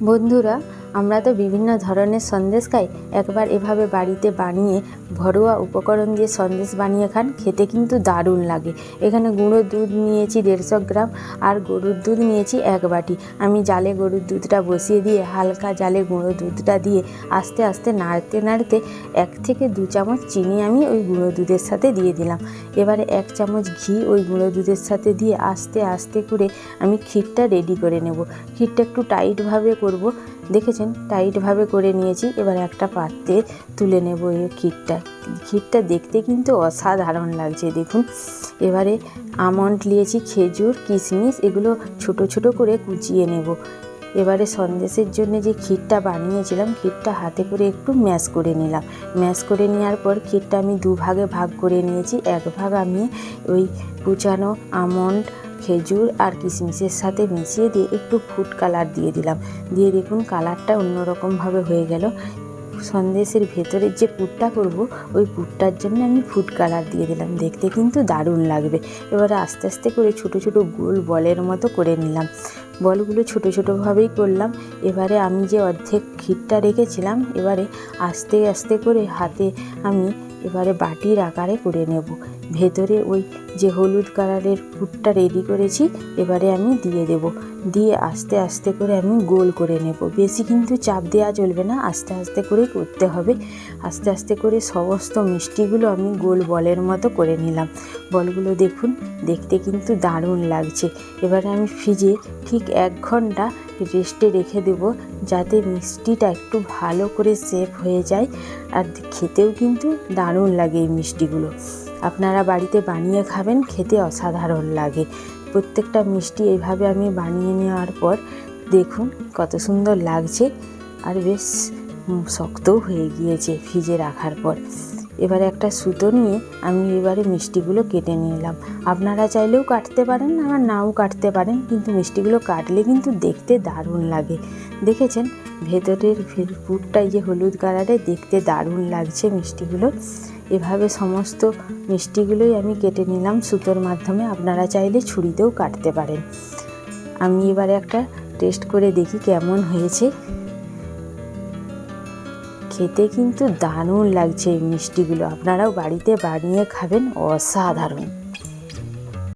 বন্ধুরা, আমরা তো বিভিন্ন ধরনের সন্দেশ খাই। একবার এভাবে বাড়িতে বানিয়ে ঘরোয়া উপকরণ দিয়ে সন্দেশ বানিয়ে খান, খেতে কিন্তু দারুণ লাগে। এখানে গুঁড়ো দুধ নিয়েছি 150 গ্রাম আর গরুর দুধ নিয়েছি 1 বাটি। আমি জালে গরুর দুধটা বসিয়ে দিয়ে হালকা জালে গুঁড়ো দুধটা দিয়ে আস্তে আস্তে নাড়তে নাড়তে 1 থেকে 2 চামচ চিনি আমি ওই গুঁড়ো দুধের সাথে দিয়ে দিলাম। এবারে 1 চামচ ঘি ওই গুঁড়ো দুধের সাথে দিয়ে আস্তে আস্তে করে আমি ক্ষীরটা রেডি করে নেব। ক্ষীরটা একটু টাইটভাবে করব, দেখেছেন টাইটভাবে করে নিয়েছি। এবার একটা পাত্রে তুলে নেব এই ক্ষীরটা দেখতে কিন্তু অসাধারণ লাগছে, দেখুন। এবারে আমন্ড নিয়েছি, খেজুর, কিশমিশ, এগুলো ছোট ছোট করে কুচিয়ে নেব। এবারে সন্দেশের জন্য যে ক্ষীরটা বানিয়েছিলাম, ক্ষীরটা হাতে করে একটু ম্যাশ করে নিলাম। ম্যাশ করে নেওয়ার পর ক্ষীরটা আমি 2 ভাগে ভাগ করে নিয়েছি। 1 ভাগ আমি ওই কুচানো আমন্ড, খেজুর আর কিশমিশের সাথে মিশিয়ে দিয়ে একটু ফুড কালার দিয়ে দিলাম। দিয়ে দেখুন কালারটা অন্যরকমভাবে হয়ে গেল। সন্দেশের ভেতরের যে পুরটা করব, ওই পুরটার জন্য আমি ফুড কালার দিয়ে দিলাম, দেখতে কিন্তু দারুণ লাগবে। এবারে আস্তে আস্তে করে ছোট ছোট গোল বলের মতো করে নিলাম। বলগুলো ছোট ছোটোভাবেই করলাম। এবারে আমি যে অর্ধেক ক্ষীরটা রেখেছিলাম, এবারে আস্তে আস্তে করে হাতে আমি এবারে বাটির আকারে করে নেব। ভেতরে ওই যে হলুদ কালারের পুরটা রেডি করেছি, এবারে আমি দিয়ে দেব। দিয়ে আস্তে আস্তে করে আমি গোল করে নেব। বেশি কিন্তু চাপ দেওয়া চলবে না, আস্তে আস্তে করে করতে হবে। আস্তে আস্তে করে সমস্ত মিষ্টিগুলো আমি গোল বলের মতো করে নিলাম। বলগুলো দেখুন দেখতে কিন্তু দারুণ লাগছে। এবারে আমি ফ্রিজে ঠিক 1 ঘন্টা রেস্টে রেখে দেব, যাতে মিষ্টিটা একটু ভালো করে সেট হয়ে যায়। আর খেতেও কিন্তু দারুণ লাগে এই মিষ্টিগুলো। আপনারা বাড়িতে বানিয়ে খাবেন, খেতে অসাধারণ লাগে। প্রত্যেকটা মিষ্টি এইভাবে আমি বানিয়ে নেওয়ার পর দেখুন কত সুন্দর লাগছে, আর বেশ শক্তও হয়ে গিয়েছে ফ্রিজে রাখার পর। এবারে একটা সুতো নিয়ে আমি এবারে মিষ্টিগুলো কেটে নিলাম। আপনারা চাইলেও কাটতে পারেন, আবার নাও কাটতে পারেন, কিন্তু মিষ্টিগুলো কাটলে কিন্তু দেখতে দারুণ লাগে। দেখেছেন ভেতরের পুরটাই যে হলুদ কালারে, দেখতে দারুণ লাগছে মিষ্টিগুলো। এভাবে সমস্ত মিষ্টিগুলোই আমি কেটে নিলাম সুতোর মাধ্যমে। আপনারা চাইলে ছুরিতেও কাটতে পারেন। আমি এবারে একটা টেস্ট করে দেখি কেমন হয়েছে। খেতে কিন্তু দারুণ লাগছে এই মিষ্টিগুলো। আপনারাও বাড়িতে বানিয়ে খাবেন, অসাধারণ।